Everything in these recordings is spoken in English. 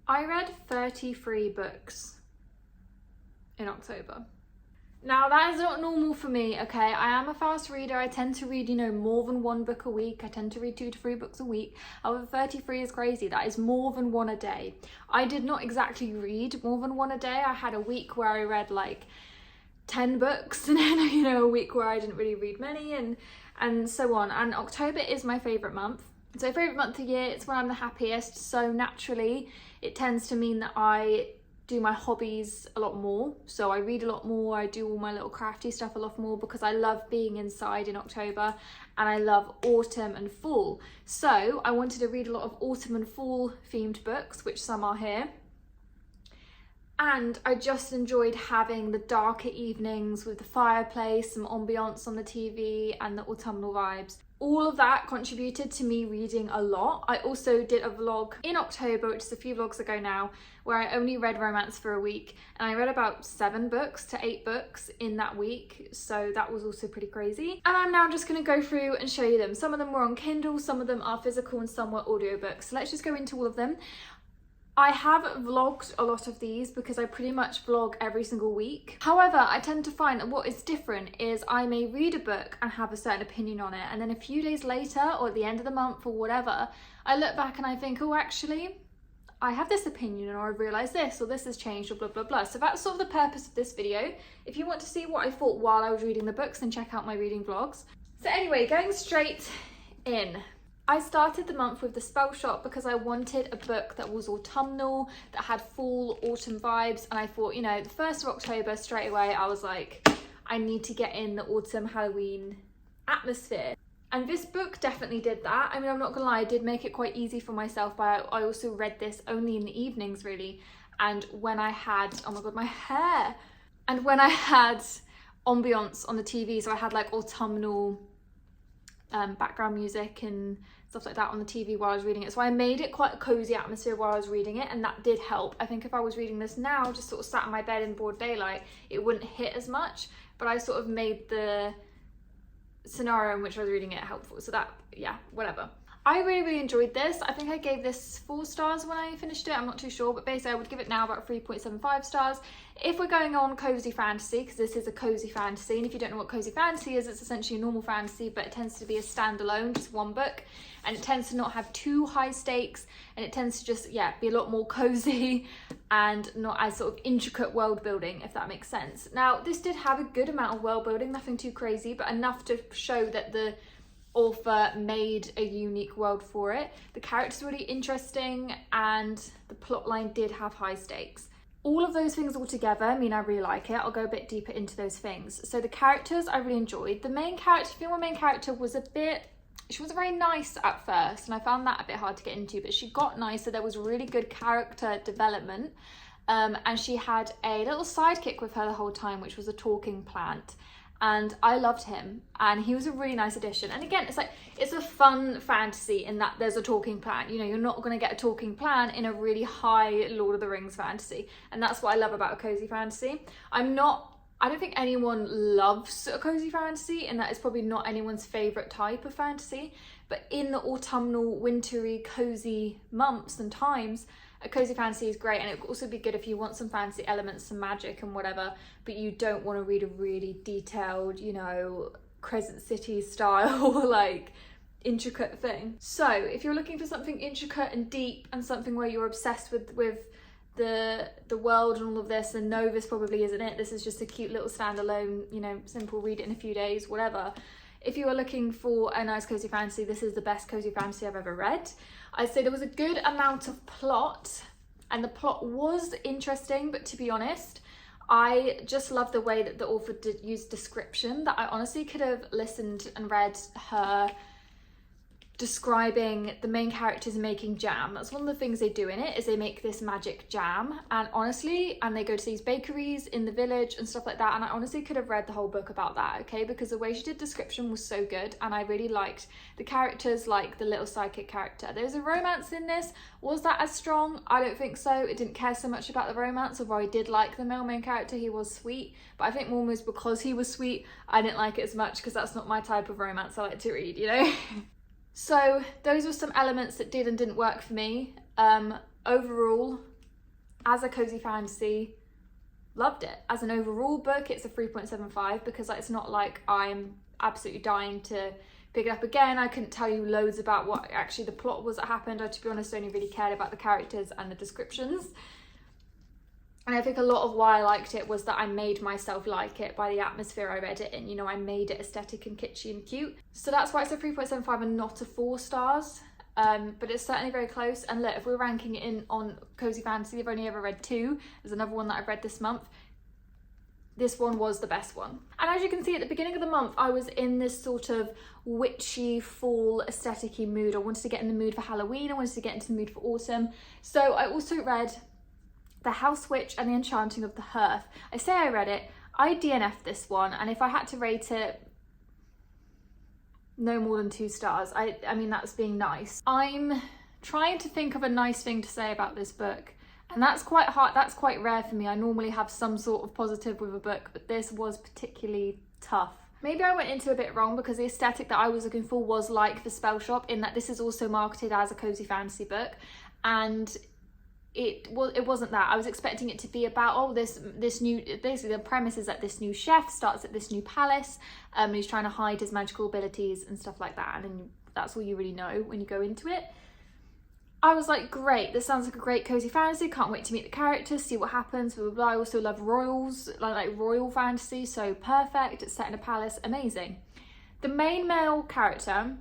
I read 33 books in October. Now that is not normal for me, okay? I am a fast reader. I tend to read, you know, more than one book a week. I tend to read 2 to 3 books a week. However, 33 is crazy. That is more than one a day. I did not exactly read more than one a day. I had a week where I read like 10 books and then, you know, a week where I didn't really read many and so on. And October is my favourite month. So favourite month of the year, it's when I'm the happiest. So naturally, it tends to mean that I do my hobbies a lot more. So I read a lot more, I do all my little crafty stuff a lot more because I love being inside in October and I love autumn and fall. So I wanted to read a lot of autumn and fall themed books, which some are here. And I just enjoyed having the darker evenings with the fireplace, some ambiance on the TV and the autumnal vibes. All of that contributed to me reading a lot. I also did a vlog in October, which is a few vlogs ago now, where I only read romance for a week. And I read about 7 books to 8 books in that week. So that was also pretty crazy. And I'm now just gonna go through and show you them. Some of them were on Kindle, some of them are physical and some were audiobooks. So let's just go into all of them. I have vlogged a lot of these because I pretty much vlog every single week. However, I tend to find that what is different is I may read a book and have a certain opinion on it, and then a few days later or at the end of the month or whatever, I look back and I think, oh, actually, I have this opinion or I've realised this or this has changed or blah, blah, blah. So that's sort of the purpose of this video. If you want to see what I thought while I was reading the books, then check out my reading vlogs. So anyway, going straight in. I started the month with The Spell Shop because I wanted a book that was autumnal, that had fall, autumn vibes, and I thought, you know, the 1st of October, straight away, I was like, I need to get in the autumn Halloween atmosphere. And this book definitely did that. I mean, I'm not gonna lie, I did make it quite easy for myself, but I also read this only in the evenings, really. And when I had, oh my God, my hair. And when I had ambiance on the TV, so I had like autumnal background music and stuff like that on the TV while I was reading it. So I made it quite a cozy atmosphere while I was reading it, and that did help. I think if I was reading this now, just sort of sat in my bed in broad daylight, it wouldn't hit as much, but I sort of made the scenario in which I was reading it helpful. So that, yeah, whatever. I really, really enjoyed this. I think I gave this 4 stars when I finished it. I'm not too sure, but basically I would give it now about 3.75 stars. If we're going on cozy fantasy, because this is a cozy fantasy, and if you don't know what cozy fantasy is, it's essentially a normal fantasy, but it tends to be a standalone, just one book, and it tends to not have too high stakes, and it tends to just, yeah, be a lot more cozy and not as sort of intricate world building, if that makes sense. Now, this did have a good amount of world building, nothing too crazy, but enough to show that the author made a unique world for it. The characters were really interesting and the plotline did have high stakes. All of those things all together mean I really like it. I'll go a bit deeper into those things. So the characters I really enjoyed. The main character, the female main character was a bit, she wasn't very nice at first and I found that a bit hard to get into, but she got nicer. There was really good character development and she had a little sidekick with her the whole time, which was a talking plant. And I loved him and he was a really nice addition. And again, it's like, it's a fun fantasy in that there's a talking plant. You know, you're not going to get a talking plant in a really high Lord of the Rings fantasy. And that's what I love about a cozy fantasy. I don't think anyone loves a cozy fantasy, and that is probably not anyone's favourite type of fantasy. But in the autumnal, wintry, cozy months and times, a cozy fantasy is great, and it would also be good if you want some fancy elements, some magic and whatever, but you don't want to read a really detailed, you know, Crescent City style, like, intricate thing. So if you're looking for something intricate and deep and something where you're obsessed with the world and all of this, and no, this probably isn't it. This is just a cute little standalone, you know, simple read it in a few days, whatever. If you are looking for a nice cozy fantasy, this is the best cozy fantasy I've ever read. I'd say there was a good amount of plot, and the plot was interesting, but to be honest, I just love the way that the author did use description, that I honestly could have listened and read her describing the main characters making jam. That's one of the things they do in it, is they make this magic jam, and honestly, and they go to these bakeries in the village and stuff like that, and I honestly could have read the whole book about that, okay, because the way she did description was so good, and I really liked the characters, like the little psychic character. There's a romance in this. Was that as strong? I don't think so. It didn't care so much about the romance, although I did like the male main character. He was sweet, but I think more was because he was sweet, I didn't like it as much, because that's not my type of romance I like to read, you know. So those were some elements that did and didn't work for me. Overall, as a cozy fantasy, loved it. As an overall book, it's a 3.75 because it's not like I'm absolutely dying to pick it up again. I couldn't tell you loads about what actually the plot was that happened. I, to be honest, only really cared about the characters and the descriptions. And I think a lot of why I liked it was that I made myself like it by the atmosphere I read it in. You know, I made it aesthetic and kitschy and cute. So that's why it's a 3.75 and not a 4 stars. But it's certainly very close. And look, if we're ranking it in on cozy fantasy, I've only ever read 2. There's another one that I've read this month. This one was the best one. And as you can see, at the beginning of the month, I was in this sort of witchy, fall, aesthetic-y mood. I wanted to get in the mood for Halloween. I wanted to get into the mood for autumn. So I also read The House Witch and the Enchanting of the Hearth. I say I read it. I DNF'd this one. And if I had to rate it, no more than 2 stars. I mean, that's being nice. I'm trying to think of a nice thing to say about this book. And that's quite hard, that's quite rare for me. I normally have some sort of positive with a book, but this was particularly tough. Maybe I went into a bit wrong because the aesthetic that I was looking for was like The Spell Shop, in that this is also marketed as a cozy fantasy book. And it wasn't that. I was expecting it to be about, oh, this new, basically the premise is that this new chef starts at this new palace, and he's trying to hide his magical abilities and stuff like that. And then that's all you really know when you go into it. I was like, great, this sounds like a great cozy fantasy, can't wait to meet the characters, see what happens, blah, blah, blah. I also love royals, like royal fantasy, so perfect, it's set in a palace, amazing. The main male character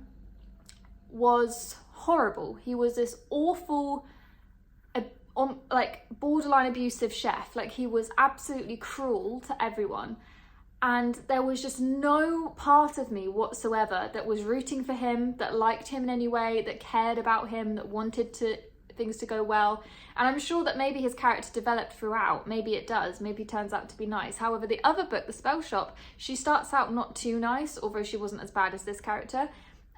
was horrible. He was this awful, like borderline abusive chef. Like, he was absolutely cruel to everyone. And there was just no part of me whatsoever that was rooting for him, that liked him in any way, that cared about him, that wanted things to go well. And I'm sure that maybe his character developed throughout. Maybe it does. Maybe it turns out to be nice. However, the other book, The Spell Shop, she starts out not too nice, although she wasn't as bad as this character.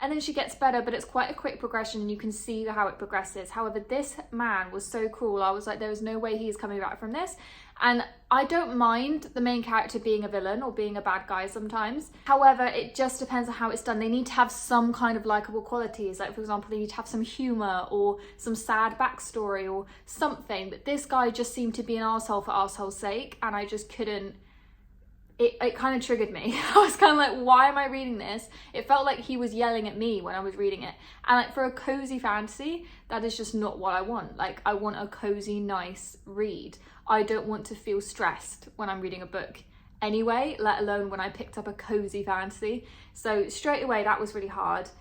And then she gets better, but it's quite a quick progression and you can see how it progresses. However, this man was so cruel. I was like, there is no way he's coming back from this. And I don't mind the main character being a villain or being a bad guy sometimes. However, it just depends on how it's done. They need to have some kind of likable qualities. Like, for example, they need to have some humour or some sad backstory or something. But this guy just seemed to be an arsehole for arsehole's sake, and I just couldn't. It kind of triggered me. I was kind of like, why am I reading this? It felt like he was yelling at me when I was reading it. And like, for a cozy fantasy, that is just not what I want. Like, I want a cozy, nice read. I don't want to feel stressed when I'm reading a book anyway, let alone when I picked up a cozy fantasy. So straight away, that was really hard.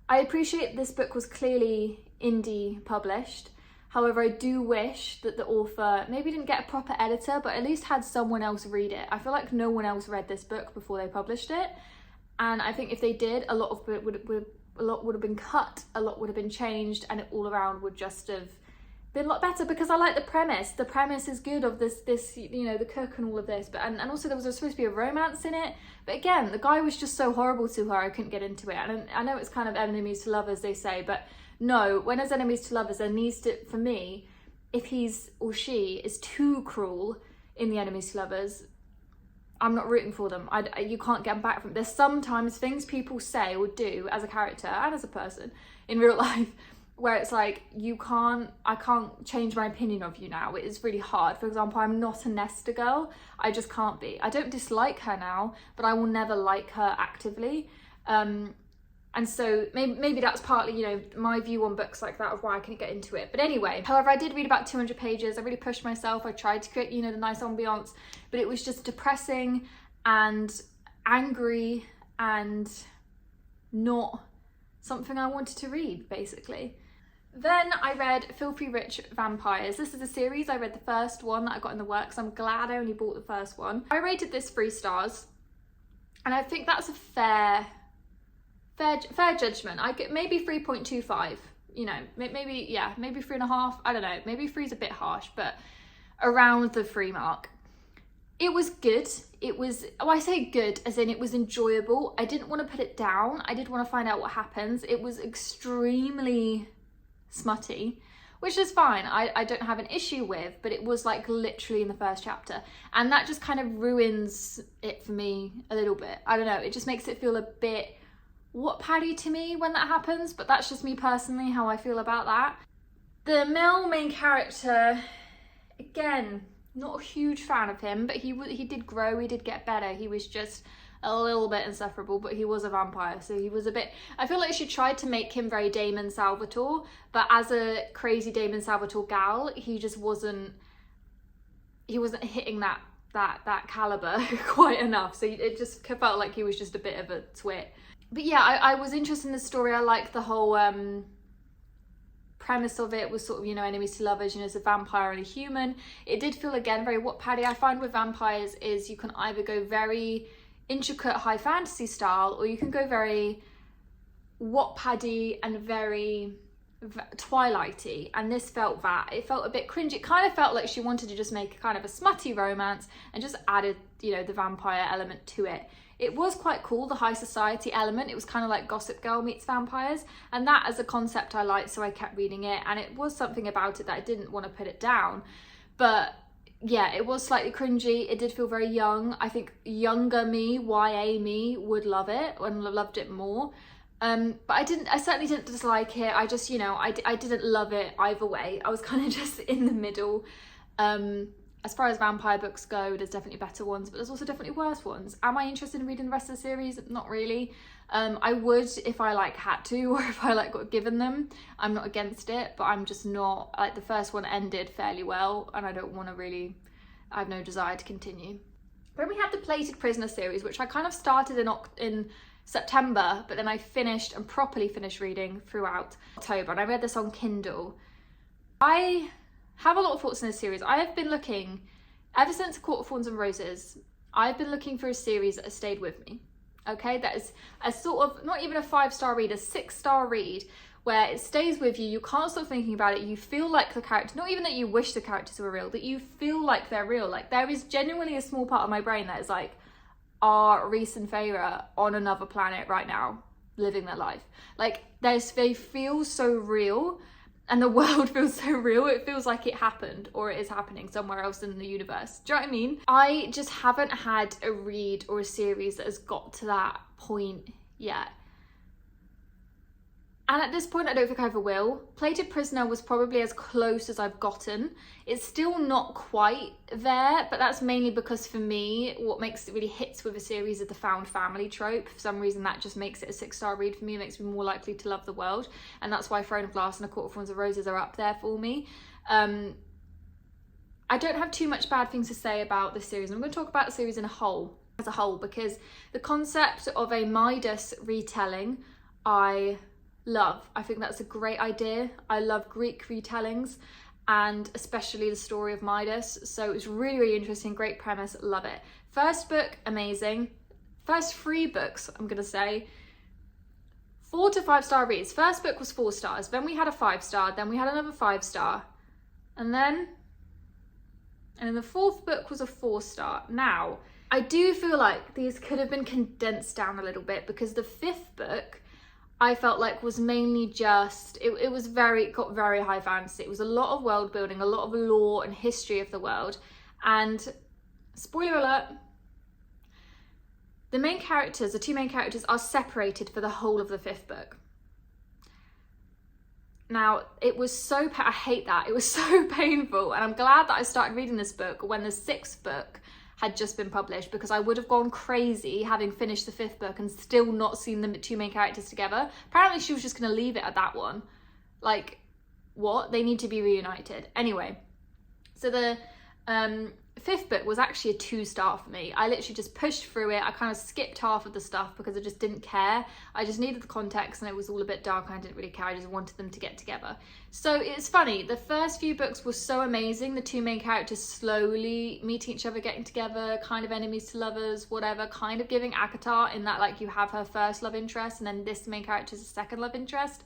I appreciate this book was clearly indie published. However, I do wish that the author maybe didn't get a proper editor, but at least had someone else read it. I feel like no one else read this book before they published it. And I think if they did, a lot of it would have been cut, a lot would have been changed, and it all around would just have been a lot better, because I like the premise. The premise is good of this, you know, the cook and all of this, but and also there was supposed to be a romance in it. But again, the guy was just so horrible to her, I couldn't get into it. And I know it's kind of enemies to lovers, they say, but no, when there's enemies to lovers, there needs to, for me, if he's or she is too cruel in the enemies to lovers, I'm not rooting for them. You can't get them back from. There's sometimes things people say or do as a character and as a person in real life where it's like, I can't change my opinion of you now. It is really hard. For example, I'm not a Nesta girl. I just can't be. I don't dislike her now, but I will never like her actively. And so maybe that's partly, you know, my view on books like that of why I couldn't get into it. But anyway, however, I did read about 200 pages. I really pushed myself. I tried to create, you know, the nice ambiance, but it was just depressing and angry and not something I wanted to read, basically. Then I read Filthy Rich Vampires. This is a series. I read the first one that I got in the works. I'm glad I only bought the first one. I rated this 3 stars, and I think that's a fair judgment. I get maybe 3.25, you know, maybe 3.5. I don't know, maybe 3 is a bit harsh, but around the 3 mark. It was good. It was, I say good as in it was enjoyable. I didn't want to put it down. I did want to find out what happens. It was extremely smutty, which is fine. I don't have an issue with, but it was like literally in the first chapter, and that just kind of ruins it for me a little bit. I don't know, it just makes it feel a bit Wattpaddy to me when that happens, but that's just me personally, how I feel about that. The male main character, again, not a huge fan of him, but he did grow, he did get better. He was just a little bit insufferable, but he was a vampire, so he was a bit, I feel like she tried to make him very Damon Salvatore, but as a crazy Damon Salvatore gal, he just wasn't hitting that caliber quite enough, so it just felt like he was just a bit of a twit. But yeah, I was interested in the story. I liked the whole premise of it, was sort of, you know, enemies to lovers, you know, it's a vampire and a human. It did feel, again, very Wattpaddy. I find with vampires is you can either go very intricate high fantasy style, or you can go very Wattpaddy and very Twilighty, and this felt that. It felt a bit cringy. It kind of felt like she wanted to just make a kind of a smutty romance and just added, you know, the vampire element to it. It was quite cool, the high society element. It was kind of like Gossip Girl meets vampires, and that as a concept I liked, so I kept reading it, and it was something about it that I didn't want to put it down. But yeah, it was slightly cringy. It did feel very young. I think younger me, YA me, would love it and loved it more. But I certainly didn't dislike it. I just, you know, I didn't love it either way. I was kind of just in the middle. As far as vampire books go, there's definitely better ones, but there's also definitely worse ones. Am I interested in reading the rest of the series? Not really. I would if I like had to, or if I like got given them. I'm not against it, but I'm just not, like, the first one ended fairly well, and I don't want to really, I have no desire to continue. Then we have the Plated Prisoner series, which I kind of started in September, but then I finished and properly finished reading throughout October, and I read this on Kindle. I have a lot of thoughts in this series. I have been looking, ever since A Court of Thorns and Roses, I've been looking for a series that has stayed with me. Okay, that is a sort of, not even a 5-star read, a 6-star read, where it stays with you, you can't stop thinking about it, you feel like the character, not even that you wish the characters were real, that you feel like they're real. Like, there is genuinely a small part of my brain that is like, are Reese and Feyre on another planet right now, living their life? Like, they feel so real, and the world feels so real. It feels like it happened, or it is happening somewhere else in the universe. Do you know what I mean? I just haven't had a read or a series that has got to that point yet. And at this point, I don't think I ever will. Plated Prisoner was probably as close as I've gotten. It's still not quite there, but that's mainly because for me, what makes it really hits with a series is the found family trope. For some reason, that just makes it a 6-star read for me. It makes me more likely to love the world. And that's why Throne of Glass and A Court of Thorns and Roses are up there for me. I don't have too much bad things to say about this series. I'm going to talk about the series as a whole, because the concept of a Midas retelling, I love. I think that's a great idea. I love Greek retellings, and especially the story of Midas. So it's really, really interesting. Great premise. Love it. First book, amazing. First 3 books, I'm going to say, 4 to 5-star reads. First book was 4 stars. Then we had a 5-star. Then we had another 5-star. And then the 4th book was a 4-star. Now, I do feel like these could have been condensed down a little bit, because the 5th book, I felt like was mainly just, it was got very high fantasy. It was a lot of world building, a lot of lore and history of the world. And spoiler alert, the 2 main characters are separated for the whole of the 5th book. Now, it was so, I hate that. It was so painful. And I'm glad that I started reading this book when the 6th book had just been published, because I would have gone crazy having finished the 5th book and still not seen the 2 main characters together. Apparently she was just going to leave it at that one. Like, what? They need to be reunited. Anyway, so the 5th book was actually a 2-star for me. I literally just pushed through it. I kind of skipped half of the stuff because I just didn't care. I just needed the context, and it was all a bit dark, and I didn't really care. I just wanted them to get together. So it's funny, the first few books were so amazing. The 2 main characters slowly meeting each other, getting together, kind of enemies to lovers, whatever, kind of giving acotar in that, like, you have her first love interest, and then this main character is a second love interest.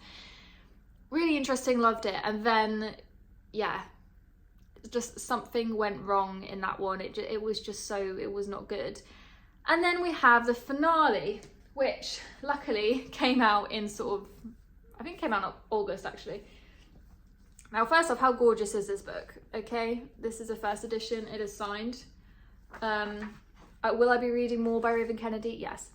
Really interesting, loved it. And then, yeah, just something went wrong in that one. It was just so, it was not good. And then we have the finale, which luckily came out in sort of, I think it came out in August actually. Now, first off, how gorgeous is this book? Okay, this is a first edition. It is signed. Will I be reading more by Raven Kennedy? Yes.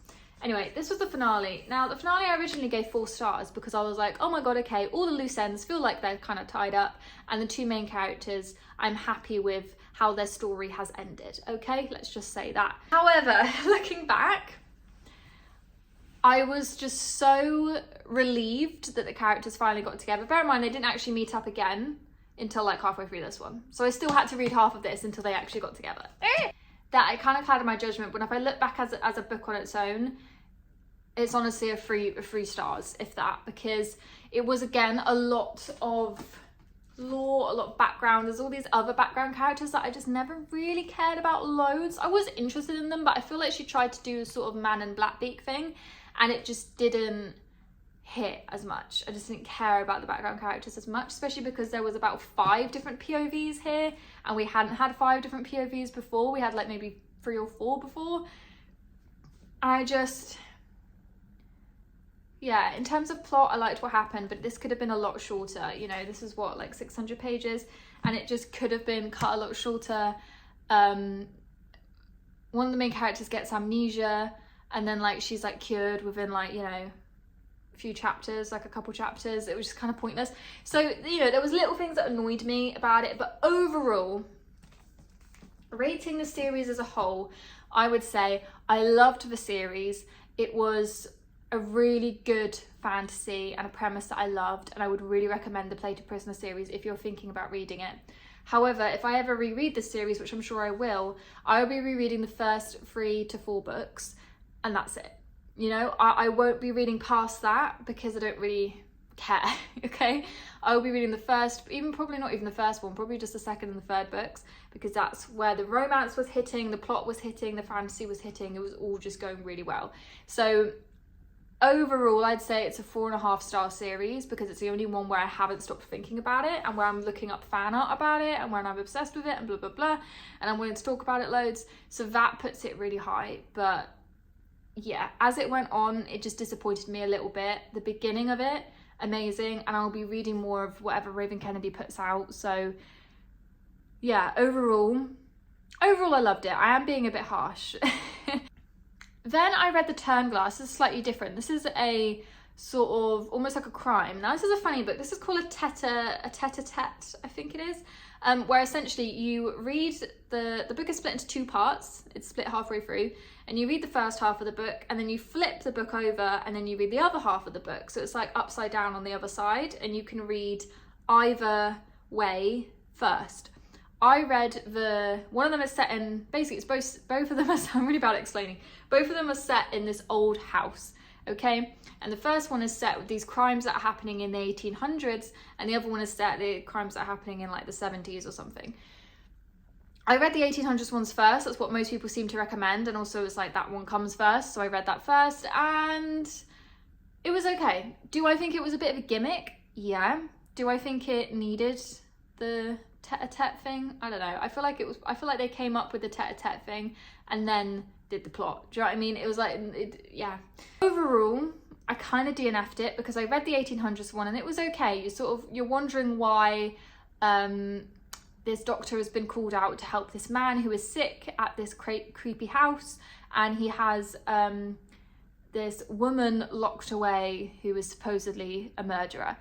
Anyway, this was the finale. Now, the finale I originally gave 4 stars because I was like, oh my god, okay, all the loose ends feel like they're kind of tied up, and the 2 main characters, I'm happy with how their story has ended, okay? Let's just say that. However, looking back, I was just so relieved that the characters finally got together. Bear in mind, they didn't actually meet up again until like halfway through this one. So I still had to read half of this until they actually got together. That I kind of clouded my judgment, but if I look back as a book on its own, it's honestly a 3 stars, if that, because it was, again, a lot of lore, a lot of background. There's all these other background characters that I just never really cared about loads. I was interested in them, but I feel like she tried to do a sort of Man in Blackbeak thing, and it just didn't hit as much. I just didn't care about the background characters as much, especially because there was about 5 different POVs here, and we hadn't had 5 different POVs before. We had like maybe 3 or 4 before. Yeah, in terms of plot, I liked what happened, but this could have been a lot shorter. You know, this is what, like 600 pages, and it just could have been cut a lot shorter. One of the main characters gets amnesia, and then like she's like cured within like, you know, a few chapters, like a couple chapters. It was just kind of pointless. So, you know, there was little things that annoyed me about it, but overall, rating the series as a whole, I would say I loved the series. It was a really good fantasy and a premise that I loved, and I would really recommend the Play to Prisoner series if you're thinking about reading it. However, if I ever reread this series, which I'm sure I will be rereading the first 3 to 4 books, and that's it. You know, I won't be reading past that because I don't really care, okay? I will be reading the first, probably not even the first one, probably just the second and the third books, because that's where the romance was hitting, the plot was hitting, the fantasy was hitting. It was all just going really well. So overall, I'd say it's a 4.5 star series, because it's the only one where I haven't stopped thinking about it, and where I'm looking up fan art about it, and where I'm obsessed with it, and blah, blah, blah, and I'm willing to talk about it loads. So that puts it really high. But yeah, as it went on, it just disappointed me a little bit. The beginning of it, amazing, and I'll be reading more of whatever Raven Kennedy puts out. So yeah, overall I loved it. I am being a bit harsh. Then I read The Turnglass. This is slightly different. This is a sort of almost like a crime. Now, this is a funny book. This is called a tete-a-tete, I think it is, where essentially you read the book is split into 2 parts. It's split halfway through, and you read the first half of the book, and then you flip the book over, and then you read the other half of the book. So it's like upside down on the other side, and you can read either way first. I read one of them is set in, basically it's both of them are, I'm really bad at explaining, both of them are set in this old house, okay? And the first one is set with these crimes that are happening in the 1800s, and the other one is set the crimes that are happening in like the 70s or something. I read the 1800s ones first. That's what most people seem to recommend, and also it's like that one comes first, so I read that first, and it was okay. Do I think it was a bit of a gimmick? Yeah. Do I think it needed the tete-a-tete thing? I don't know. I feel like they came up with the tete-a-tete thing and then did the plot. Do you know what I mean? It was like, yeah. Overall, I kind of DNF'd it because I read the 1800s one and it was okay. You're wondering why this doctor has been called out to help this man who is sick at this creepy house, and he has this woman locked away who is supposedly a murderer.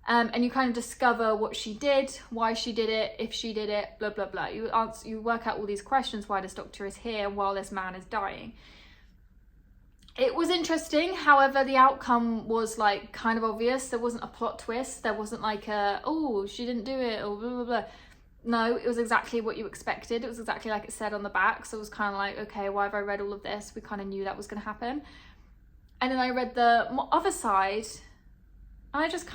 And you kind of discover what she did, why she did it, if she did it, blah, blah, blah. You work out all these questions, why this doctor is here while this man is dying. It was interesting. However, the outcome was like kind of obvious. There wasn't a plot twist. There wasn't like oh, she didn't do it, or blah, blah, blah. No, it was exactly what you expected. It was exactly like it said on the back. So it was kind of like, okay, why have I read all of this? We kind of knew that was going to happen. And then I read the other side, and I just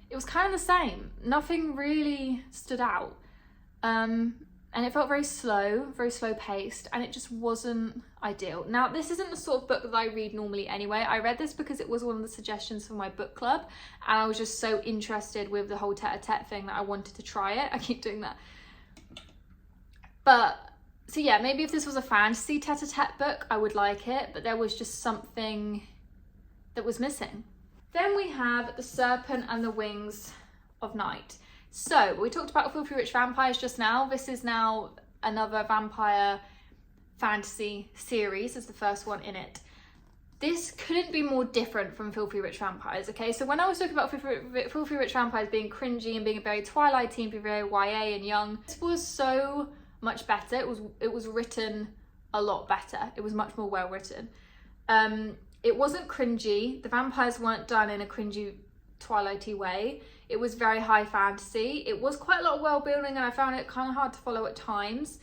it was kind of the same. Nothing really stood out. And it felt very slow paced, and it just wasn't ideal. Now, this isn't the sort of book that I read normally anyway. I read this because it was one of the suggestions for my book club, and I was just so interested with the whole tete-a-tete thing that I wanted to try it. I keep doing that. But, so yeah, maybe if this was a fantasy tete-a-tete book, I would like it, but there was just something that was missing. Then we have The Serpent and the Wings of Night. So we talked about Filthy Rich Vampires just now. This is now another vampire fantasy series. It's the first one in it. This couldn't be more different from Filthy Rich Vampires, okay? So when I was talking about Filthy Rich Vampires being cringy and being very Twilight-y and being very YA and young, this was so much better. It was written a lot better. It was much more well written. It wasn't cringy. The vampires weren't done in a cringy Twilight-y way. It was very high fantasy. It was quite a lot of world building, and I found it kind of hard to follow at times.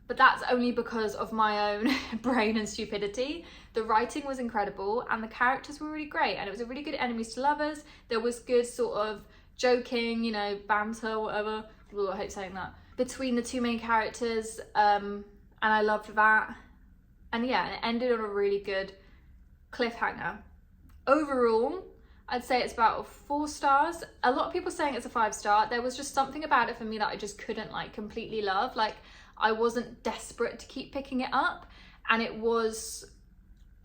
But that's only because of my own brain and stupidity. The writing was incredible and the characters were really great, and it was a really good enemies to lovers. There was good sort of joking, you know, banter, whatever. Ooh, I hate saying that. Between the two main characters, and I loved that. And yeah, it ended on a really good cliffhanger. Overall, I'd say it's about 4 stars. A lot of people saying it's a 5-star. There was just something about it for me that I just couldn't like completely love. Like, I wasn't desperate to keep picking it up, and it was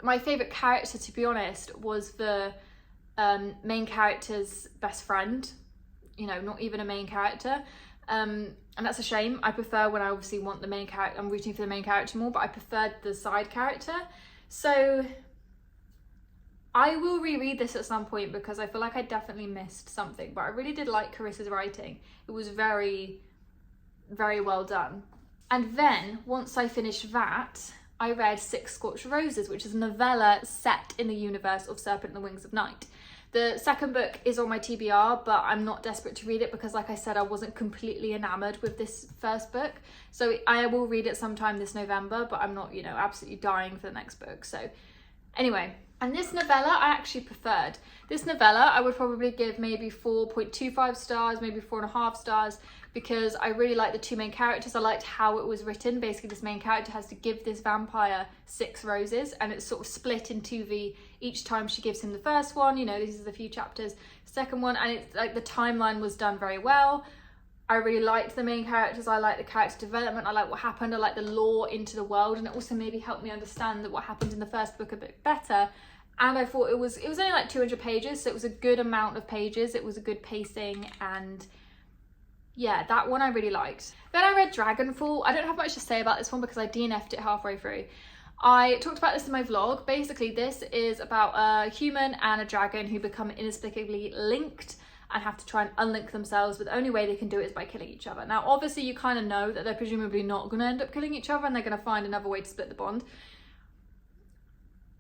my favourite character, to be honest, was the main character's best friend, you know, not even a main character, and that's a shame. I prefer when I obviously want the main character, I'm rooting for the main character more, but I preferred the side character. So I will reread this at some point because I feel like I definitely missed something, but I really did like Carissa's writing. It was very, very well done. And then, once I finished that, I read 6 Scorched Roses, which is a novella set in the universe of Serpent and the Wings of Night. The second book is on my TBR, but I'm not desperate to read it because, like I said, I wasn't completely enamoured with this first book. So I will read it sometime this November, but I'm not, you know, absolutely dying for the next book. So anyway, and this novella I actually preferred. This novella I would probably give maybe 4.25 stars, maybe 4.5 stars, because I really liked the 2 main characters. I liked how it was written. Basically, this main character has to give this vampire 6 roses, and it's sort of split in 2v each time she gives him the first one. You know, this is a few chapters. Second one, and it's like the timeline was done very well. I really liked the main characters. I liked the character development. I liked what happened. I liked the lore into the world, and it also maybe helped me understand that what happened in the first book a bit better. And I thought it was only like 200 pages, so it was a good amount of pages. It was a good pacing, and yeah, that one I really liked. Then I read Dragonfall. I don't have much to say about this one because I DNF'd it halfway through. I talked about this in my vlog. Basically, this is about a human and a dragon who become inexplicably linked and have to try and unlink themselves, but the only way they can do it is by killing each other. Now, obviously, you kind of know that they're presumably not going to end up killing each other, and they're going to find another way to split the bond.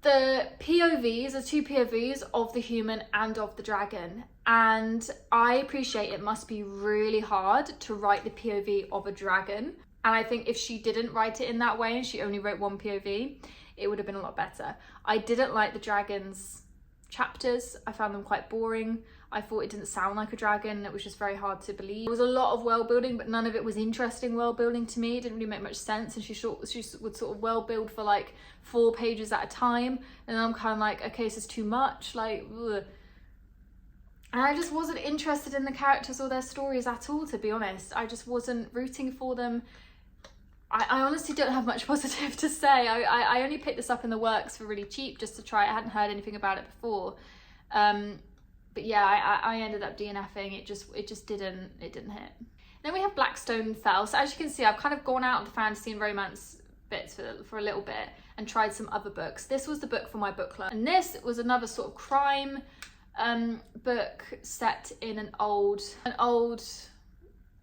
The POVs are 2 POVs of the human and of the dragon, and I appreciate it must be really hard to write the POV of a dragon, and I think if she didn't write it in that way and she only wrote 1 POV, it would have been a lot better. I didn't like the dragon's chapters. I found them quite boring. I thought it didn't sound like a dragon. It was just very hard to believe. There was a lot of world building, but none of it was interesting world building to me. It didn't really make much sense, and she would sort of world build for like 4 pages at a time, and I'm kind of like, okay, this is too much, like, ugh. And I just wasn't interested in the characters or their stories at all, to be honest. I just wasn't rooting for them. I honestly don't have much positive to say. I only picked this up in the works for really cheap just to try it. I hadn't heard anything about it before. But yeah, I ended up DNFing. It just didn't hit. Then we have Blackstone Fell. So as you can see, I've kind of gone out of the fantasy and romance bits for a little bit and tried some other books. This was the book for my book club, and this was another sort of crime book set in an old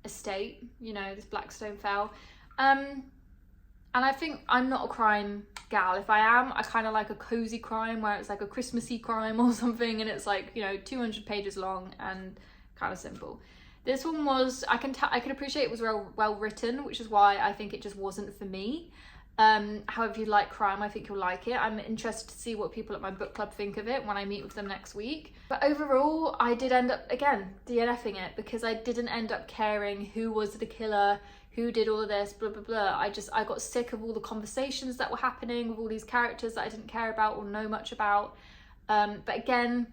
estate. You know, this Blackstone Fell. And I think I'm not a crime gal. If I am, I kind of like a cozy crime where it's like a Christmassy crime or something, and it's like, you know, 200 pages long and kind of simple. This one was, I can appreciate it was well written, which is why I think it just wasn't for me. However, if you like crime, I think you'll like it. I'm interested to see what people at my book club think of it when I meet with them next week. But overall, I did end up, again, DNFing it because I didn't end up caring who was the killer, who did all of this, blah, blah, blah. I got sick of all the conversations that were happening with all these characters that I didn't care about or know much about. But again,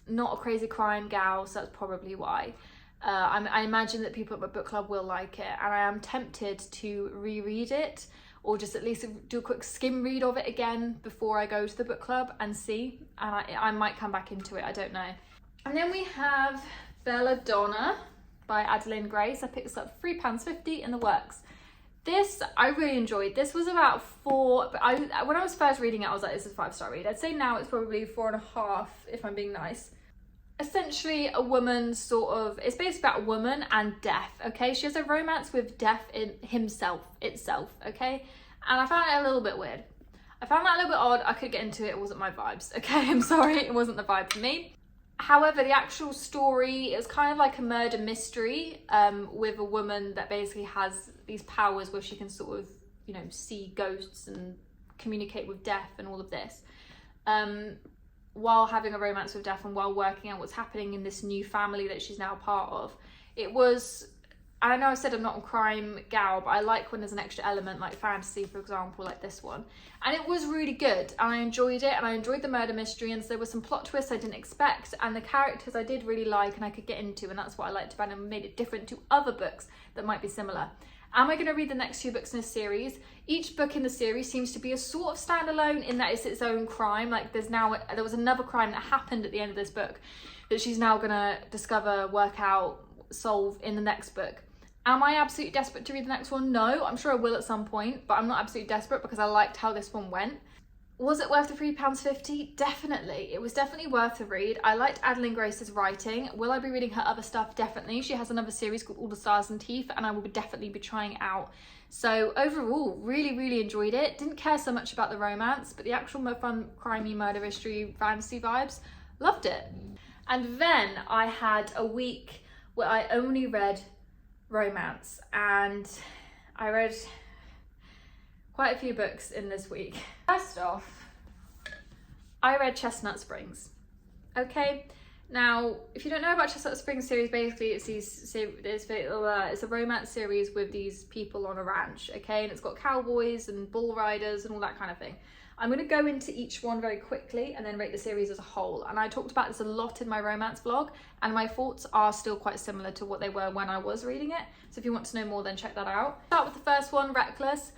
not a crazy crime gal, so that's probably why. I imagine that people at my book club will like it, and I am tempted to reread it, or just at least do a quick skim read of it again before I go to the book club and see, and I might come back into it, I don't know. And then we have Belladonna by Adeline Grace. I picked this up for £3.50 in the works. This I really enjoyed. This was about 4, but when I was first reading it, I was like, this is a 5-star read. I'd say now it's probably 4.5 if I'm being nice. Essentially a woman sort of, it's based about a woman and death, okay? She has a romance with death in itself, okay? And I found it a little bit weird. I found that a little bit odd. I couldn't get into it. It wasn't my vibes, okay? I'm sorry, it wasn't the vibe for me. However, the actual story is kind of like a murder mystery with a woman that basically has these powers where she can sort of, you know, see ghosts and communicate with death and all of this, while having a romance with death and while working out what's happening in this new family that she's now part of. It was, I know I said I'm not a crime gal, but I like when there's an extra element like fantasy, for example, like this one. And it was really good and I enjoyed it, and I enjoyed the murder mystery, and so there were some plot twists I didn't expect, and the characters I did really like and I could get into, and that's what I liked about it and made it different to other books that might be similar. Am I going to read the next 2 books in this series? Each book in the series seems to be a sort of standalone in that it's its own crime. Like there was another crime that happened at the end of this book that she's now going to discover, work out, solve in the next book. Am I absolutely desperate to read the next one? No, I'm sure I will at some point, but I'm not absolutely desperate because I liked how this one went. Was it worth the £3.50? Definitely. It was definitely worth the read. I liked Adeline Grace's writing. Will I be reading her other stuff? Definitely. She has another series called All the Stars and Teeth, and I will definitely be trying it out. So overall, really, really enjoyed it. Didn't care so much about the romance, but the actual fun, crimey, murder mystery, fantasy vibes, loved it. And then I had a week where I only read romance, and I read quite a few books in this week. First off, I read Chestnut Springs. Okay, now if you don't know about Chestnut Springs series, basically it's a romance series with these people on a ranch, okay, and it's got cowboys and bull riders and all that kind of thing. I'm going to go into each one very quickly and then rate the series as a whole. And I talked about this a lot in my romance vlog, and my thoughts are still quite similar to what they were when I was reading it. So if you want to know more, then check that out. Start with the first one, Reckless.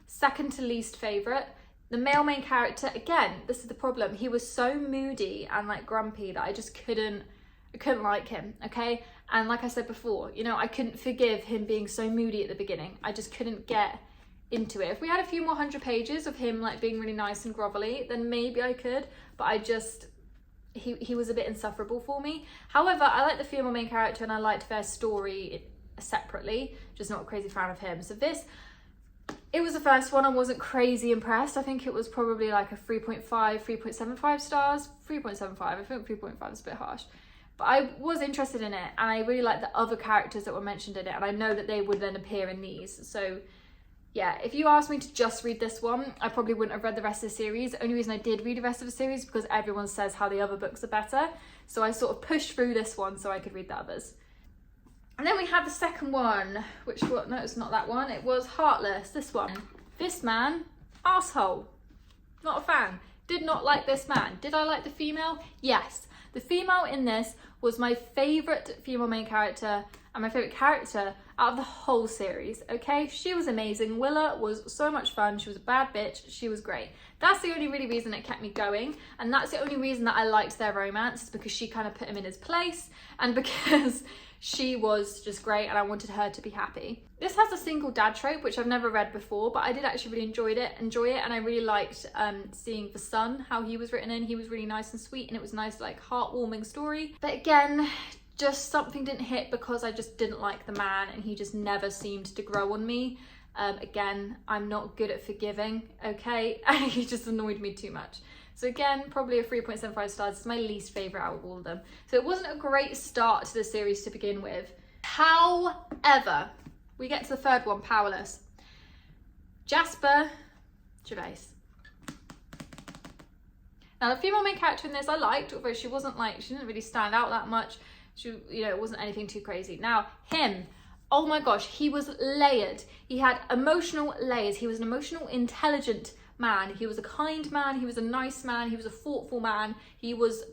Second to least favourite. The male main character, again, this is the problem. He was so moody and like grumpy that I just couldn't like him, okay? And like I said before, you know, I couldn't forgive him being so moody at the beginning. I just couldn't get into it. If we had a few more 100 pages of him like being really nice and grovelly, then maybe I could, but I just, he was a bit insufferable for me. However, I like the female main character and I liked their story separately, just not a crazy fan of him. So this, it was the first one. I wasn't crazy impressed. I think it was probably like a 3.5, 3.75 stars, 3.75. I think 3.5 is a bit harsh. But I was interested in it, and I really liked the other characters that were mentioned in it, and I know that they would then appear in these. So yeah, if you asked me to just read this one, I probably wouldn't have read the rest of the series. The only reason I did read the rest of the series is because everyone says how the other books are better. So I sort of pushed through this one so I could read the others. And then we had the second one, which, well, no, it's not that one. It was Heartless, this one. This man, arsehole. Not a fan. Did not like this man. Did I like the female? Yes. The female in this was my favourite female main character and my favourite character out of the whole series, okay? She was amazing. Willa was so much fun. She was a bad bitch. She was great. That's the only really reason it kept me going, and that's the only reason that I liked their romance, is because she kind of put him in his place, and because she was just great and I wanted her to be happy. This has a single dad trope, which I've never read before, but I did actually really enjoy it, and I really liked seeing the son, how he was written in. He was really nice and sweet, and it was a nice, like, heartwarming story. But again, just something didn't hit because I just didn't like the man, and he just never seemed to grow on me. Again, I'm not good at forgiving, okay? And he just annoyed me too much. So again, probably a 3.75 stars. It's my least favourite out of all of them. So it wasn't a great start to the series to begin with. However, we get to the third one, Powerless. Jasper Gervais. Now, the female main character in this I liked, although she didn't really stand out that much. She, you know, it wasn't anything too crazy. Now, him, oh my gosh, he was layered. He had emotional layers. He was an emotional, intelligent man. He was a kind man. He was a nice man. He was a thoughtful man. He was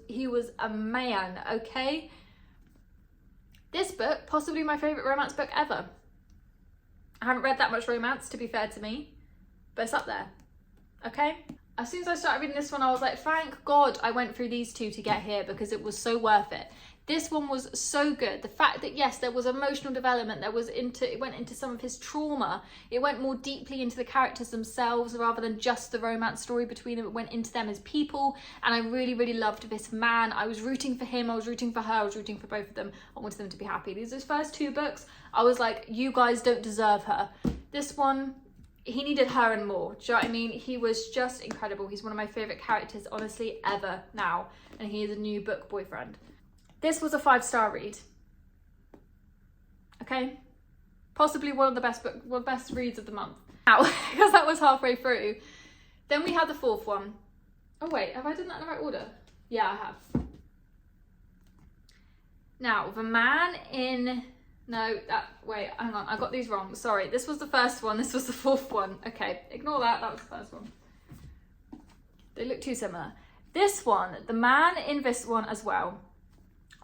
a man, okay? This book, possibly my favourite romance book ever. I haven't read that much romance, to be fair to me, but it's up there, okay? As soon as I started reading this one, I was like, thank God I went through these two to get here, because it was so worth it. This one was so good. The fact that, yes, there was emotional development, it went into some of his trauma. It went more deeply into the characters themselves rather than just the romance story between them. It went into them as people, and I really, really loved this man. I was rooting for him, I was rooting for her, I was rooting for both of them. I wanted them to be happy. These are his first 2 books. I was like, you guys don't deserve her. This one, he needed her and more. Do you know what I mean? He was just incredible. He's one of my favourite characters, honestly, ever now. And he is a new book boyfriend. This was a 5-star read. Okay? Possibly one of the best reads of the month. Now, because that was halfway through. Then we had the 4th one. Oh wait, have I done that in the right order? Yeah, I have. Now, the man in... wait, hang on, I got these wrong. Sorry, this was the first one, this was the 4th one. Okay, ignore that, that was the first one. They look too similar. This one, the man in this one as well.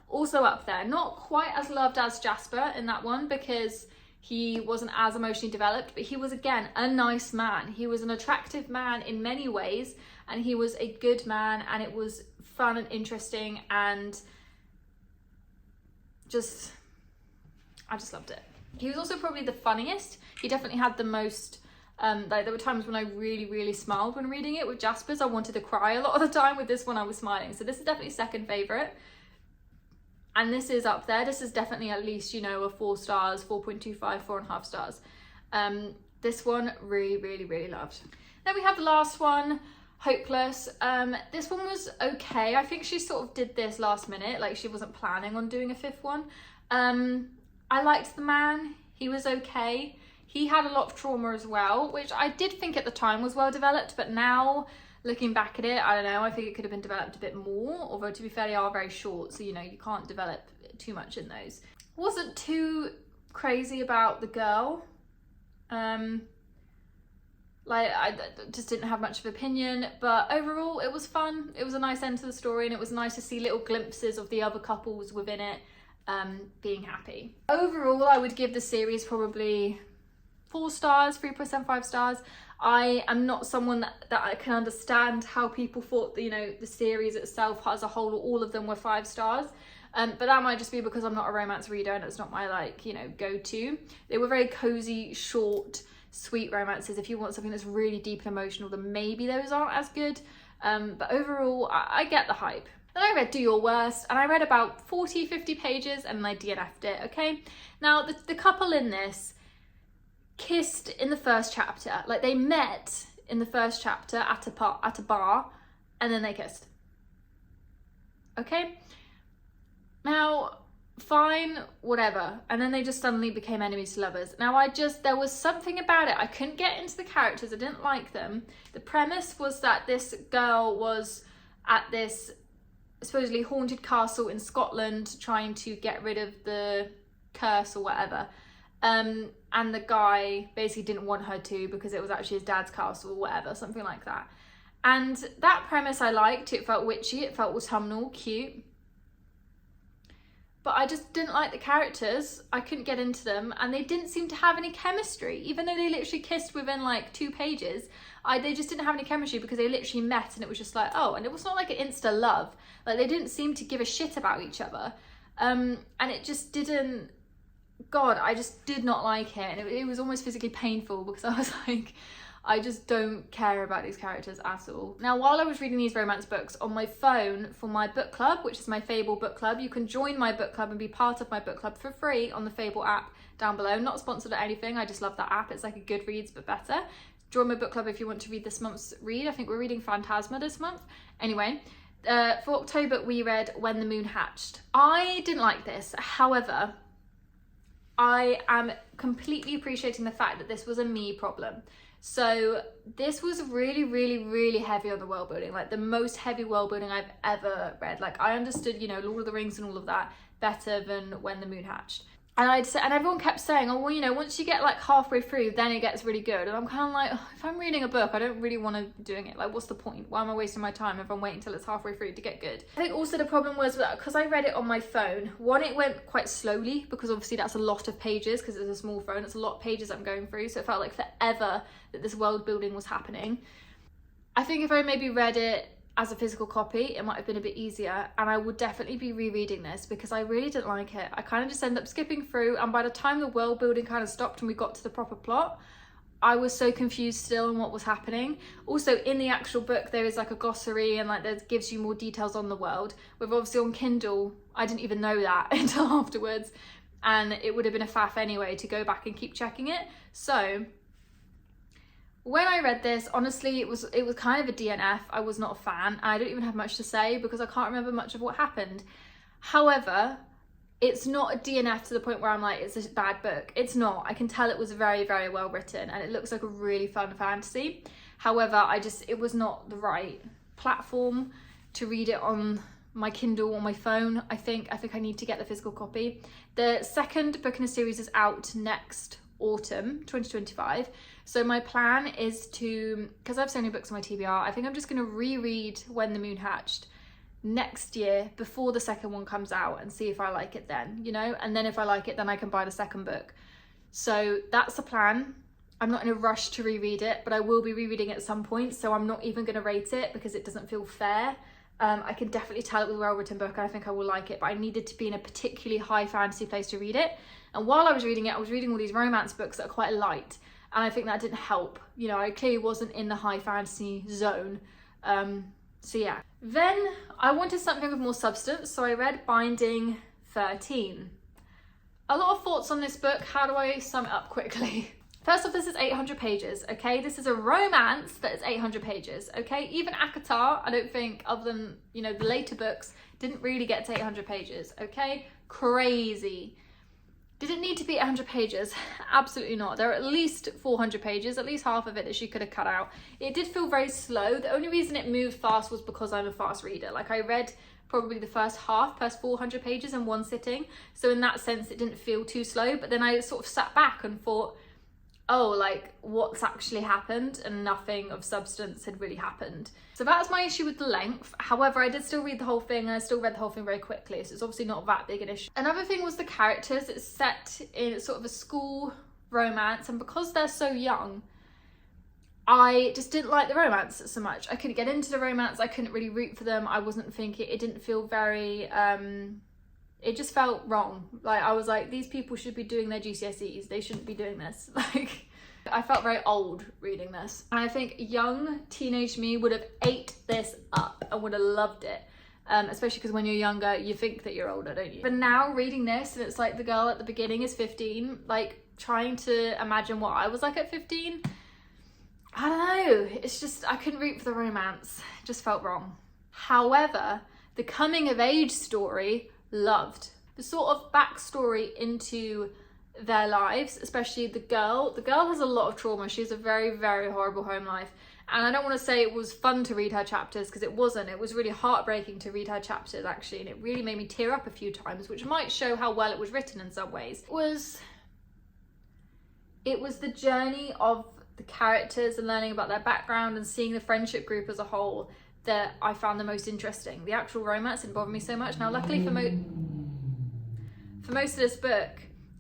Also up there, not quite as loved as Jasper in that one because he wasn't as emotionally developed, but he was, again, a nice man. He was an attractive man in many ways, and he was a good man, and it was fun and interesting, and I just loved it. He was also probably the funniest. He definitely had the most, like there were times when I really, really smiled when reading it. With Jasper's, I wanted to cry a lot of the time. With this one, I was smiling. So this is definitely second favourite. And this is up there. This is definitely at least, you know, a 4 stars, 4.25, 4.5 stars. This one, really, really, really loved. Then we have the last one, Hopeless. This one was okay. I think she sort of did this last minute, like she wasn't planning on doing a 5th one. I liked the man. He was okay. He had a lot of trauma as well, which I did think at the time was well developed, but now looking back at it, I don't know, I think it could have been developed a bit more, although to be fair, they are very short, so you know, you can't develop too much in those. Wasn't too crazy about the girl. Like, I just didn't have much of an opinion, but overall, it was fun. It was a nice end to the story, and it was nice to see little glimpses of the other couples within it being happy. Overall, I would give the series probably 4 stars, 3.75 stars. I am not someone that I can understand how people thought that, you know, the series itself as a whole, all of them were 5 stars. But that might just be because I'm not a romance reader and it's not my, like, you know, go-to. They were very cozy, short, sweet romances. If you want something that's really deep and emotional, then maybe those aren't as good. But overall, I get the hype. Then I read Do Your Worst, and I read about 40, 50 pages and I DNF'd it, okay? Now, the couple in this kissed in the first chapter. Like, they met in the first chapter at a bar, and then they kissed. Okay? Now, fine, whatever. And then they just suddenly became enemies to lovers. Now, there was something about it. I couldn't get into the characters. I didn't like them. The premise was that this girl was at this supposedly haunted castle in Scotland trying to get rid of the curse or whatever. And the guy basically didn't want her to because it was actually his dad's castle or whatever, something like that. And that premise I liked. It felt witchy, it felt autumnal, cute. But I just didn't like the characters. I couldn't get into them, and they didn't seem to have any chemistry. Even though they literally kissed within like 2 pages, they just didn't have any chemistry because they literally met and it was just like, oh, and it was not like an insta love. Like, they didn't seem to give a shit about each other. And it just didn't, God, I just did not like it. And it was almost physically painful because I was like, I just don't care about these characters at all. Now, while I was reading these romance books on my phone for my book club, which is my Fable book club, you can join my book club and be part of my book club for free on the Fable app down below. Not sponsored or anything, I just love that app. It's like a Goodreads, but better. Join my book club if you want to read this month's read. I think we're reading Phantasma this month. Anyway, for October, we read When the Moon Hatched. I didn't like this. However, I am completely appreciating the fact that this was a me problem. So this was really, really, really heavy on the world building, like the most heavy world building I've ever read. Like, I understood, you know, Lord of the Rings and all of that better than When the Moon Hatched. And everyone kept saying, oh, well, you know, once you get like halfway through, then it gets really good. And I'm kind of like, oh, if I'm reading a book, I don't really want to be doing it. Like, what's the point? Why am I wasting my time if I'm waiting till it's halfway through to get good? I think also the problem was that because I read it on my phone, one, it went quite slowly because obviously that's a lot of pages because it's a small phone. It's a lot of pages I'm going through. So it felt like forever that this world building was happening. I think if I maybe read it as a physical copy, it might have been a bit easier, and I would definitely be rereading this because I really didn't like it. I kind of just ended up skipping through, and by the time the world building kind of stopped and we got to the proper plot, I was so confused still on what was happening. Also, in the actual book, there is like a glossary and like that gives you more details on the world. With obviously on Kindle, I didn't even know that until afterwards, and it would have been a faff anyway to go back and keep checking it. So when I read this, honestly, it was kind of a DNF. I was not a fan. I don't even have much to say because I can't remember much of what happened. However, it's not a DNF to the point where I'm like, it's a bad book. It's not. I can tell it was very, very well written and it looks like a really fun fantasy. However, it was not the right platform to read it on my Kindle or my phone. I think I need to get the physical copy. The second book in a series is out next autumn 2025. So my plan is to, because I have so many books on my TBR, I think I'm just going to reread When the Moon Hatched next year before the second one comes out and see if I like it then, you know, and then if I like it, then I can buy the second book. So that's the plan. I'm not in a rush to reread it, but I will be rereading it at some point, so I'm not even going to rate it because it doesn't feel fair. I can definitely tell it was a well-written book and I think I will like it, but I needed to be in a particularly high fantasy place to read it. And while I was reading it, I was reading all these romance books that are quite light, and I think that didn't help. You know, I clearly wasn't in the high fantasy zone. So yeah. Then I wanted something with more substance, so I read Binding 13. A lot of thoughts on this book. How do I sum it up quickly? First off, this is 800 pages, okay? This is a romance that is 800 pages, okay? Even acotar, I don't think, other than, you know, the later books, didn't really get to 800 pages, okay? Crazy. Did it need to be 800 pages? Absolutely not. There are at least 400 pages, at least half of it that she could have cut out. It did feel very slow. The only reason it moved fast was because I'm a fast reader. Like, I read probably the first 400 pages in one sitting. So in that sense, it didn't feel too slow. But then I sort of sat back and thought, oh, like, what's actually happened? And nothing of substance had really happened. So that's my issue with the length. However, I did still read the whole thing, and I still read the whole thing very quickly, so it's obviously not that big an issue. Another thing was the characters. It's set in sort of a school romance, and because they're so young, I just didn't like the romance so much. I couldn't get into the romance. I couldn't really root for them. I wasn't thinking, it didn't feel very, it just felt wrong. Like, I was like, these people should be doing their GCSEs. They shouldn't be doing this. Like, I felt very old reading this. And I think young teenage me would have ate this up and would have loved it. Especially because when you're younger, you think that you're older, don't you? But now reading this, and it's like the girl at the beginning is 15, like trying to imagine what I was like at 15. I don't know. It's just, I couldn't root for the romance. It just felt wrong. However, the coming of age story, loved. The sort of backstory into their lives, especially the girl. The girl has a lot of trauma. She has a very, very horrible home life. And I don't want to say it was fun to read her chapters, because it wasn't. It was really heartbreaking to read her chapters, actually. And it really made me tear up a few times, which might show how well it was written in some ways. It was the journey of the characters and learning about their background and seeing the friendship group as a whole that I found the most interesting. The actual romance didn't bother me so much. Now, luckily for most of this book,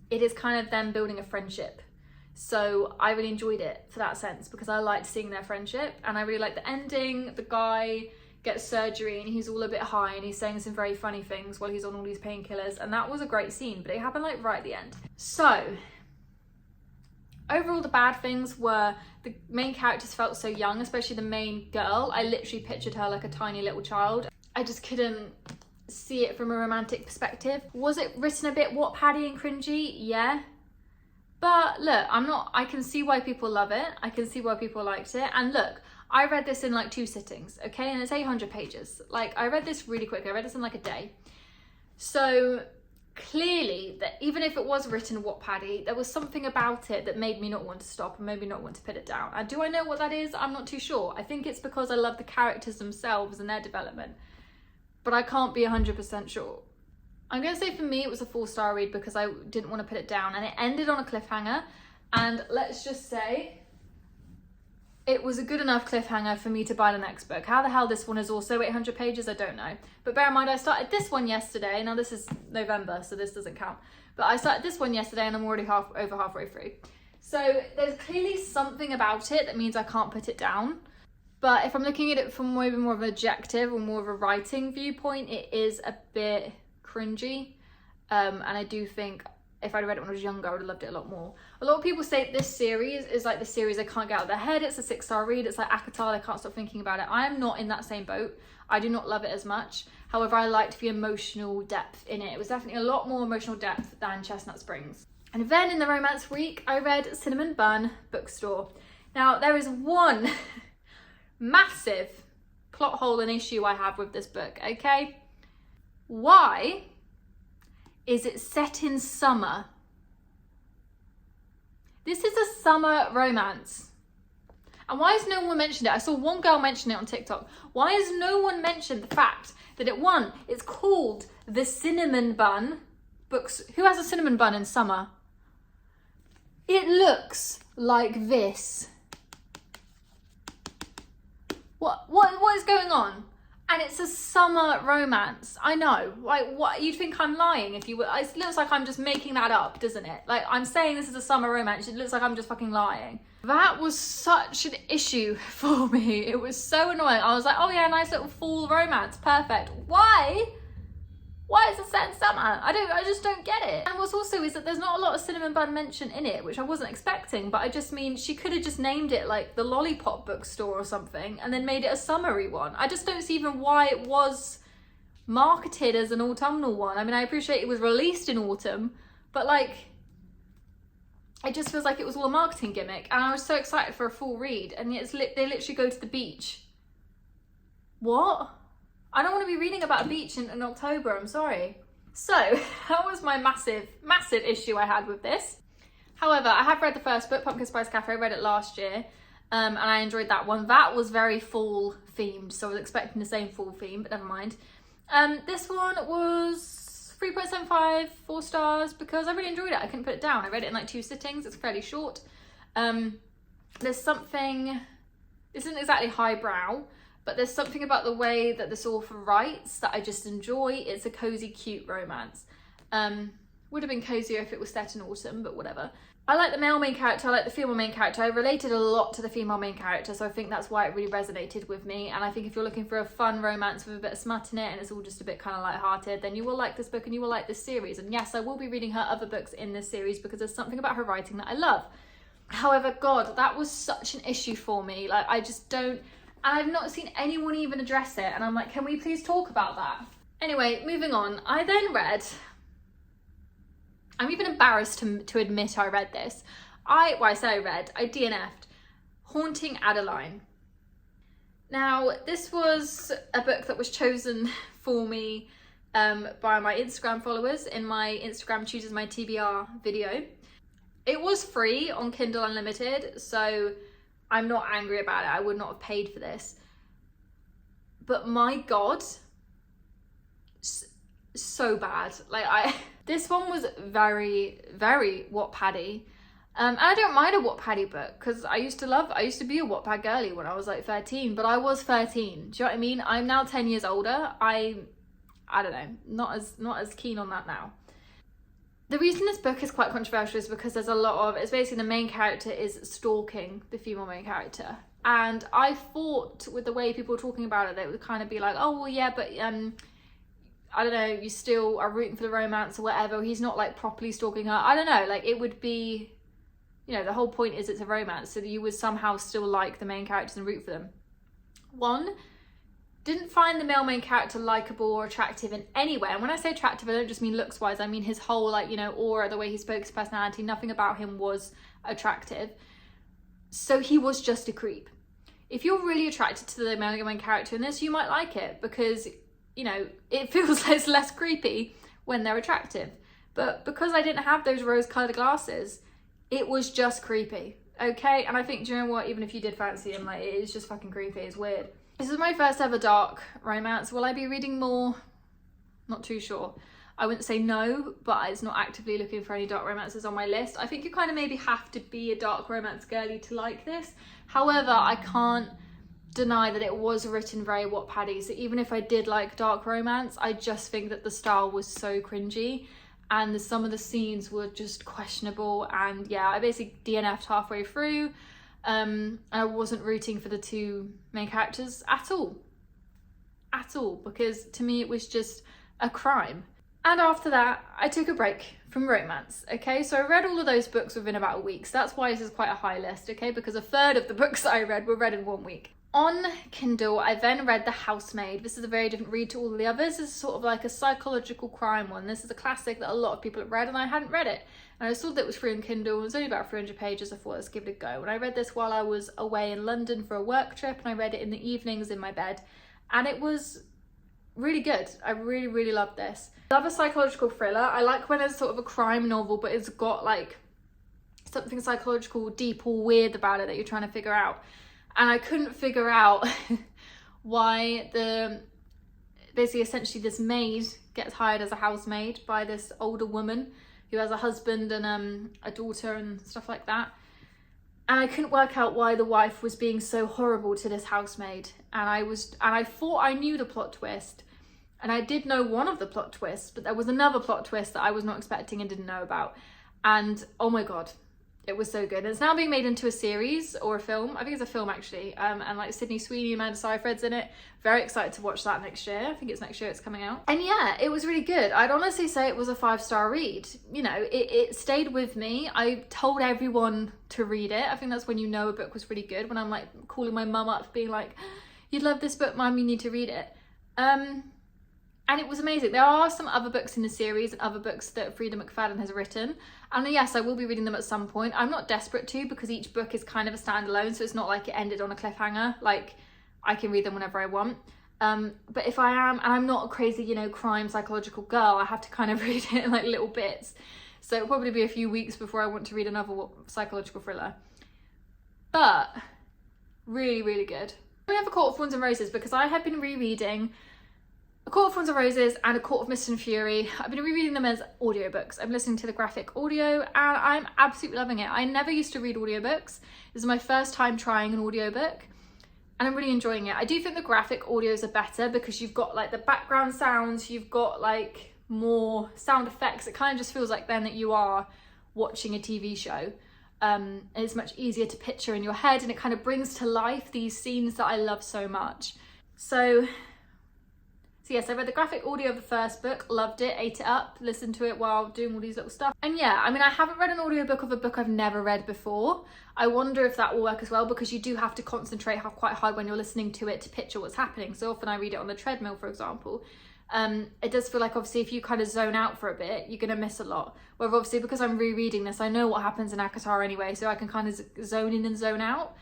it is kind of them building a friendship. So I really enjoyed it for that sense, because I liked seeing their friendship, and I really liked the ending. The guy gets surgery and he's all a bit high and he's saying some very funny things while he's on all these painkillers, and that was a great scene, but it happened like right at the end. So overall, the bad things were the main characters felt so young, especially the main girl. I literally pictured her like a tiny little child. I just couldn't see it from a romantic perspective. Was it written a bit Wattpaddy and cringy? Yeah. But look, I can see why people love it. I can see why people liked it. And look, I read this in like 2 sittings, okay? And it's 800 pages. Like, I read this really quick. I read this in like a day. So clearly, that even if it was written Wattpaddy, there was something about it that made me not want to stop and made me not want to put it down. And do I know what that is? I'm not too sure. I think it's because I love the characters themselves and their development, but I can't be 100% sure. I'm going to say for me it was a 4-star read because I didn't want to put it down, and it ended on a cliffhanger, and let's just say it was a good enough cliffhanger for me to buy the next book. How the hell this one is also 800 pages, I don't know. But bear in mind, I started this one yesterday. Now this is November, so this doesn't count. But I started this one yesterday and I'm already over halfway through. So there's clearly something about it that means I can't put it down. But if I'm looking at it from maybe more of an objective or more of a writing viewpoint, it is a bit cringy. And I do think if I'd read it when I was younger, I would have loved it a lot more. A lot of people say this series is like the series they can't get out of their head. It's a 6-star read. It's like acotar, they can't stop thinking about it. I am not in that same boat. I do not love it as much. However, I liked the emotional depth in it. It was definitely a lot more emotional depth than Chestnut Springs. And then in the romance week, I read Cinnamon Bun Bookstore. Now, there is one massive plot hole and issue I have with this book, okay? Why is it set in summer? This is a summer romance. And why has no one mentioned it? I saw one girl mention it on TikTok. Why has no one mentioned the fact that it's called the Cinnamon Bun Books? Who has a cinnamon bun in summer? It looks like this. What is going on? And it's a summer romance. I know. Like, what? You'd think I'm lying if you were. It looks like I'm just making that up, doesn't it? Like, I'm saying this is a summer romance. It looks like I'm just fucking lying. That was such an issue for me. It was so annoying. I was like, oh yeah, nice little fall romance. Perfect. Why? Why is it set in summer? I just don't get it. And what's also is that there's not a lot of cinnamon bun mention in it, which I wasn't expecting, but I just mean she could have just named it like the Lollipop Bookstore or something and then made it a summery one. I just don't see even why it was marketed as an autumnal one. I mean, I appreciate it was released in autumn, but like, it just feels like it was all a marketing gimmick. And I was so excited for a full read, and yet they literally go to the beach. What? I don't want to be reading about a beach in October, I'm sorry. So that was my massive issue I had with this. However, I have read the first book, Pumpkin Spice Cafe. I read it last year, and I enjoyed that one. That was very fall themed, so I was expecting the same fall theme, but never mind. This one was 3.75, 4 stars, because I really enjoyed it. I couldn't put it down. I read it in like 2 sittings. It's fairly short. There's something, this isn't exactly highbrow, but there's something about the way that this author writes that I just enjoy. It's a cozy, cute romance. Would have been cozier if it was set in autumn, but whatever. I like the male main character, I like the female main character. I related a lot to the female main character, so I think that's why it really resonated with me. And I think if you're looking for a fun romance with a bit of smut in it and it's all just a bit kind of lighthearted, then you will like this book and you will like this series. And yes, I will be reading her other books in this series because there's something about her writing that I love. However, God, that was such an issue for me. Like, I just don't... And I've not seen anyone even address it. And I'm like, can we please talk about that? Anyway, moving on. I then read... I'm even embarrassed to admit I read this. I DNF'd Haunting Adeline. Now, this was a book that was chosen for me by my Instagram followers in my Instagram Chooses My TBR video. It was free on Kindle Unlimited, so I'm not angry about it. I would not have paid for this. But my God, so bad. Like, this one was very, very Wattpad-y. And I don't mind a Wattpad-y book because I used to be a Wattpad girly when I was like 13, but I was 13. Do you know what I mean? I'm now 10 years older. I don't know, not as keen on that now. The reason this book is quite controversial is because there's a lot of, it's basically the main character is stalking the female main character. And I thought with the way people were talking about it, they would kind of be like, oh, well, yeah, but I don't know, you still are rooting for the romance or whatever. He's not like properly stalking her. I don't know, like it would be, you know, the whole point is it's a romance. So that you would somehow still like the main characters and root for them. One, didn't find the male main character likable or attractive in any way. And when I say attractive, I don't just mean looks wise. I mean his whole, like, you know, aura, the way he spoke, his personality, nothing about him was attractive. So he was just a creep. If you're really attracted to the male main character in this, you might like it because, you know, it feels less creepy when they're attractive. But because I didn't have those rose-colored glasses, it was just creepy, okay? And I think, do you know what, even if you did fancy him, like, it is just fucking creepy, it's weird. This is my first ever dark romance. Will I be reading more? Not too sure. I wouldn't say no, but it's not actively looking for any dark romances on my list. I think you kind of maybe have to be a dark romance girly to like this. However, I can't deny that it was written very Wattpad-y. So even if I did like dark romance, I just think that the style was so cringy and some of the scenes were just questionable. And yeah, I basically DNF'd halfway through. And I wasn't rooting for the two main characters at all, because to me it was just a crime. And after that, I took a break from romance, okay? So I read all of those books within about a week. So that's why this is quite a high list, okay? Because a third of the books that I read were read in 1 week. On Kindle, I then read The Housemaid. This is a very different read to all the others. This is sort of like a psychological crime one. This is a classic that a lot of people have read, and I hadn't read it. And I saw that it was free on Kindle. It was only about 300 pages. I thought, let's give it a go. And I read this while I was away in London for a work trip, and I read it in the evenings in my bed. And it was really good. I really, really loved this. I love a psychological thriller. I like when it's sort of a crime novel, but it's got like something psychological, deep or weird about it that you're trying to figure out. And I couldn't figure out why basically essentially this maid gets hired as a housemaid by this older woman who has a husband and a daughter and stuff like that. And I couldn't work out why the wife was being so horrible to this housemaid. And I thought I knew the plot twist. And I did know one of the plot twists, but there was another plot twist that I was not expecting and didn't know about. And oh my God, it was so good. It's now being made into a series or a film. I think it's a film actually. And like Sydney Sweeney, Amanda Seyfried's in it. Very excited to watch that next year. I think it's next year it's coming out. And yeah, it was really good. I'd honestly say it was a 5-star read. You know, it stayed with me. I told everyone to read it. I think that's when you know a book was really good. When I'm like calling my mum up being like, you'd love this book, Mum, you need to read it. And it was amazing. There are some other books in the series and other books that Frida McFadden has written. And yes, I will be reading them at some point. I'm not desperate to, because each book is kind of a standalone. So it's not like it ended on a cliffhanger. Like, I can read them whenever I want. But if I am, and I'm not a crazy, you know, crime psychological girl, I have to kind of read it in like little bits. So it'll probably be a few weeks before I want to read another psychological thriller. But really, really good. We have A Court of Thorns and Roses, because I have been rereading A Court of Thorns and Roses and A Court of Mist and Fury. I've been rereading them as audiobooks. I'm listening to the graphic audio and I'm absolutely loving it. I never used to read audiobooks. This is my first time trying an audiobook and I'm really enjoying it. I do think the graphic audios are better because you've got like the background sounds, you've got like more sound effects. It kind of just feels like then that you are watching a TV show. And it's much easier to picture in your head and it kind of brings to life these scenes that I love so much. So yes, I read the graphic audio of the first book, loved it, ate it up, listened to it while doing all these little stuff. And yeah, I mean, I haven't read an audiobook of a book I've never read before. I wonder if that will work as well, because you do have to concentrate quite hard when you're listening to it to picture what's happening. So often I read it on the treadmill, for example. It does feel like obviously if you kind of zone out for a bit, you're going to miss a lot. Whereas obviously because I'm rereading this, I know what happens in acotar anyway, so I can kind of zone in and zone out.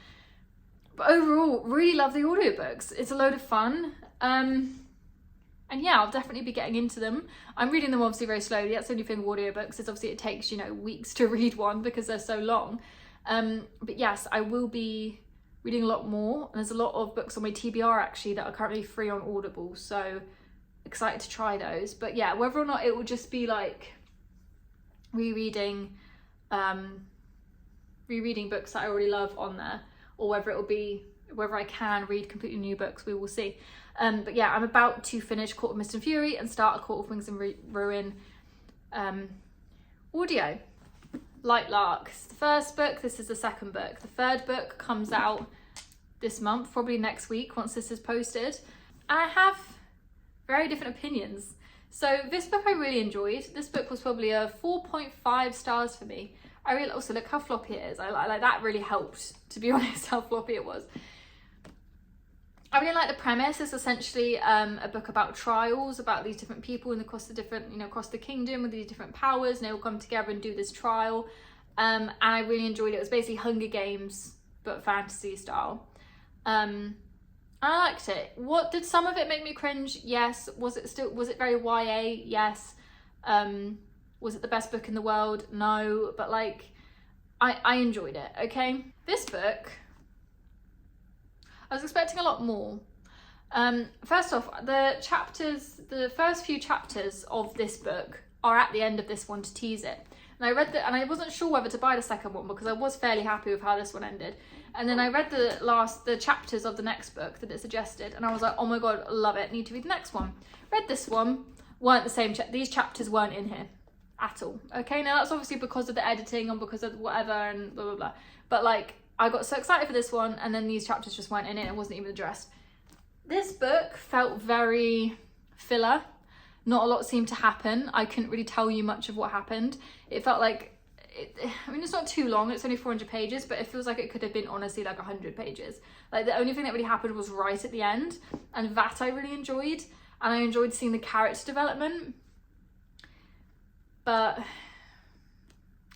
But overall, really love the audiobooks. It's a load of fun. And yeah, I'll definitely be getting into them. I'm reading them obviously very slowly. That's the only thing with audiobooks is obviously it takes, you know, weeks to read one because they're so long. But yes, I will be reading a lot more. And there's a lot of books on my TBR actually that are currently free on Audible. So excited to try those. But yeah, whether or not it will just be like rereading books that I already love on there, or whether it will be whether I can read completely new books, we will see. But yeah, I'm about to finish Court of Mist and Fury and start A Court of Wings and Ruin audio. Light Larks, the first book, this is the second book. The third book comes out this month, probably next week once this is posted. And I have very different opinions. So this book I really enjoyed. This book was probably a 4.5 stars for me. I really also look how floppy it is. I like that really helped, to be honest, how floppy it was. I really like the premise. It's essentially a book about trials, about these different people across the kingdom with these different powers, and they all come together and do this trial. And I really enjoyed it. It was basically Hunger Games, but fantasy style. I liked it. Did some of it make me cringe? Yes. Was it very YA? Yes. Was it the best book in the world? No. But like, I enjoyed it, okay? This book, I was expecting a lot more. First off, the first few chapters of this book are at the end of this one to tease it. And I read and I wasn't sure whether to buy the second one because I was fairly happy with how this one ended. And then I read the chapters of the next book that it suggested, and I was like, oh my god, love it, need to read the next one. Read this one, weren't the same, these chapters weren't in here at all. Okay, now that's obviously because of the editing and because of whatever and blah, blah, blah. But like, I got so excited for this one, and then these chapters just weren't in it. It wasn't even addressed. This book felt very filler. Not a lot seemed to happen. I couldn't really tell you much of what happened. It felt like, I mean, it's not too long, it's only 400 pages, but it feels like it could have been honestly like 100 pages. Like the only thing that really happened was right at the end, and that I really enjoyed. And I enjoyed seeing the character development, but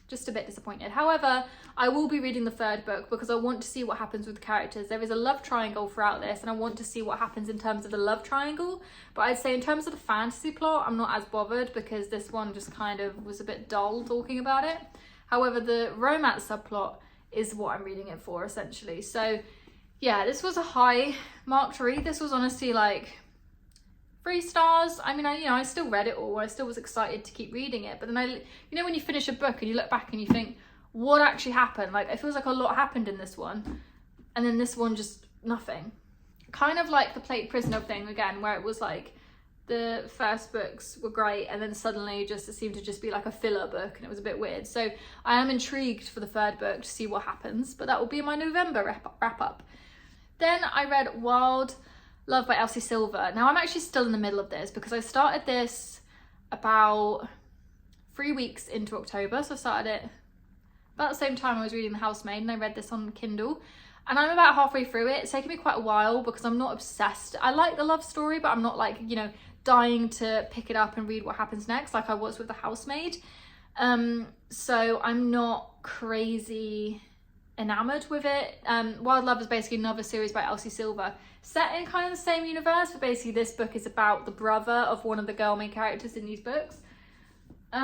just a bit disappointed. However, I will be reading the third book because I want to see what happens with the characters. There is a love triangle throughout this, and I want to see what happens in terms of the love triangle. But I'd say in terms of the fantasy plot, I'm not as bothered because this one just kind of was a bit dull talking about it. However, the romance subplot is what I'm reading it for, essentially. So yeah, this was a high marked read. This was honestly like 3 stars. I mean, I still read it all. I still was excited to keep reading it. But then when you finish a book and you look back and you think, what actually happened? Like, it feels like a lot happened in this one. And then this one, just nothing. Kind of like the Plate Prisoner thing again, where it was like the first books were great and then suddenly it seemed to just be like a filler book, and it was a bit weird. So I am intrigued for the third book to see what happens, but that will be my November wrap up. Then I read Wild Love by Elsie Silver. Now I'm actually still in the middle of this because I started this about 3 weeks into October. So I started it about the same time I was reading The Housemaid, and I read this on Kindle. And I'm about halfway through it. It's taken me quite a while because I'm not obsessed. I like the love story, but I'm not like, dying to pick it up and read what happens next like I was with The Housemaid. So I'm not crazy enamored with it. Wild Love is basically another series by Elsie Silver, set in kind of the same universe, but basically this book is about the brother of one of the girl main characters in these books. But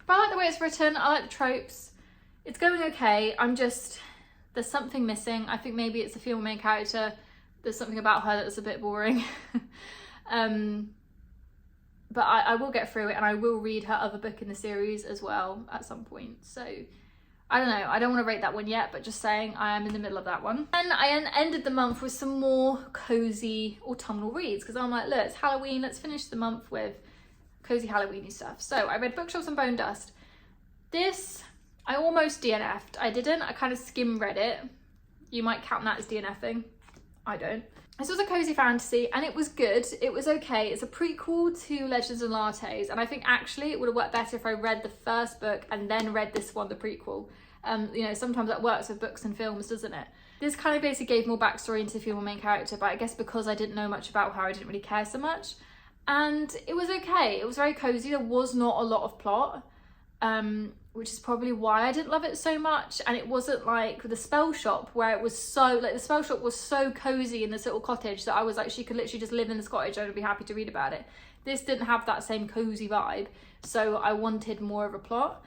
I like the way it's written. I like the tropes. It's going okay. There's something missing. I think maybe it's the female main character. There's something about her that's a bit boring. But I will get through it, and I will read her other book in the series as well at some point. So I don't know. I don't want to rate that one yet, but just saying I am in the middle of that one. And I ended the month with some more cozy autumnal reads because I'm like, look, it's Halloween. Let's finish the month with cozy Halloweeny stuff. So I read Bookshops and Bone Dust. This, I almost DNF'd. I didn't. I kind of skim read it. You might count that as DNFing. I don't. This was a cozy fantasy and it was good. It was okay. It's a prequel to Legends and Lattes, and I think actually it would have worked better if I read the first book and then read this one, the prequel. Sometimes that works with books and films, doesn't it? This kind of basically gave more backstory into the female main character, but I guess because I didn't know much about her, I didn't really care so much. And it was okay. It was very cozy. There was not a lot of plot, which is probably why I didn't love it so much. And it wasn't like the Spell Shop, where it was so, like, the Spell Shop was so cozy in this little cottage that I was like, she could literally just live in this cottage and I'd be happy to read about it. This didn't have that same cozy vibe, so I wanted more of a plot.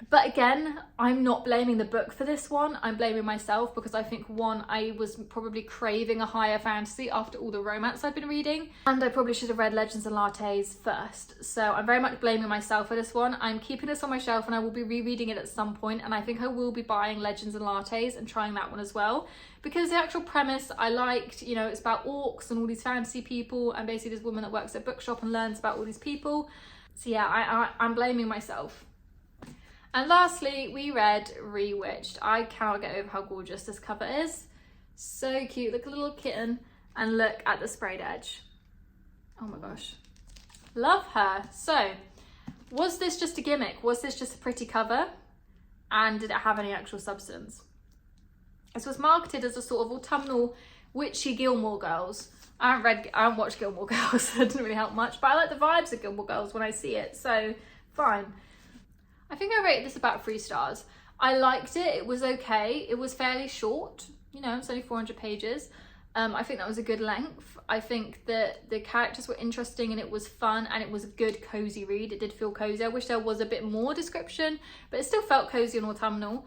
But again, I'm not blaming the book for this one. I'm blaming myself because I think, one, I was probably craving a higher fantasy after all the romance I've been reading, and I probably should have read Legends and Lattes first. So I'm very much blaming myself for this one. I'm keeping this on my shelf and I will be rereading it at some point, and I think I will be buying Legends and Lattes and trying that one as well, because the actual premise I liked. It's about orcs and all these fantasy people, and basically this woman that works at a bookshop and learns about all these people. So yeah, I'm blaming myself. And lastly, we read Rewitched. I cannot get over how gorgeous this cover is. So cute. Look at the little kitten and look at the sprayed edge. Oh my gosh. Love her. So, was this just a gimmick? Was this just a pretty cover? And did it have any actual substance? This was marketed as a sort of autumnal witchy Gilmore Girls. I haven't watched Gilmore Girls, so it didn't really help much. But I like the vibes of Gilmore Girls when I see it, so fine. I think I rated this about 3 stars. I liked it. It was okay. It was fairly short. It's only 400 pages. I think that was a good length. I think that the characters were interesting and it was fun and it was a good cozy read. It did feel cozy. I wish there was a bit more description, but it still felt cozy and autumnal.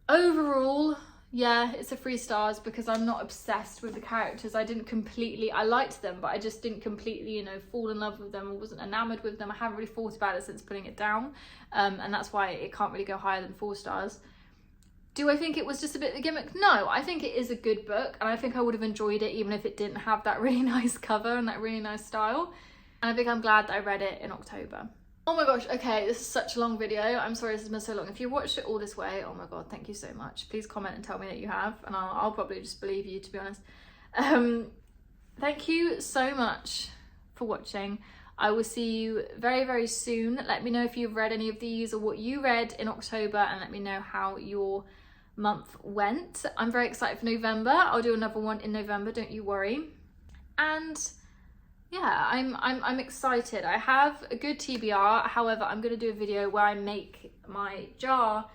Overall, yeah, it's a 3 stars because I'm not obsessed with the characters. I liked them, but I just didn't completely, fall in love with them. I wasn't enamored with them. I haven't really thought about it since putting it down. And that's why it can't really go higher than 4 stars. Do I think it was just a bit of a gimmick? No, I think it is a good book. And I think I would have enjoyed it even if it didn't have that really nice cover and that really nice style. And I think I'm glad that I read it in October. Oh my gosh, okay, this is such a long video. I'm sorry this has been so long. If you watched it all this way, oh my god, thank you so much. Please comment and tell me that you have, and I'll probably just believe you, to be honest. Thank you so much for watching. I will see you very, very soon. Let me know if you've read any of these or what you read in October, and let me know how your month went. I'm very excited for November. I'll do another one in November, don't you worry. And yeah, I'm excited. I have a good TBR. However, I'm going to do a video where I make my jar,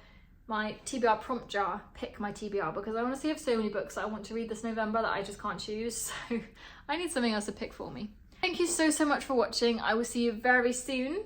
my TBR prompt jar, pick my TBR, because I honestly have so many books that I want to read this November that I just can't choose. So I need something else to pick for me. Thank you so much for watching. I will see you very soon.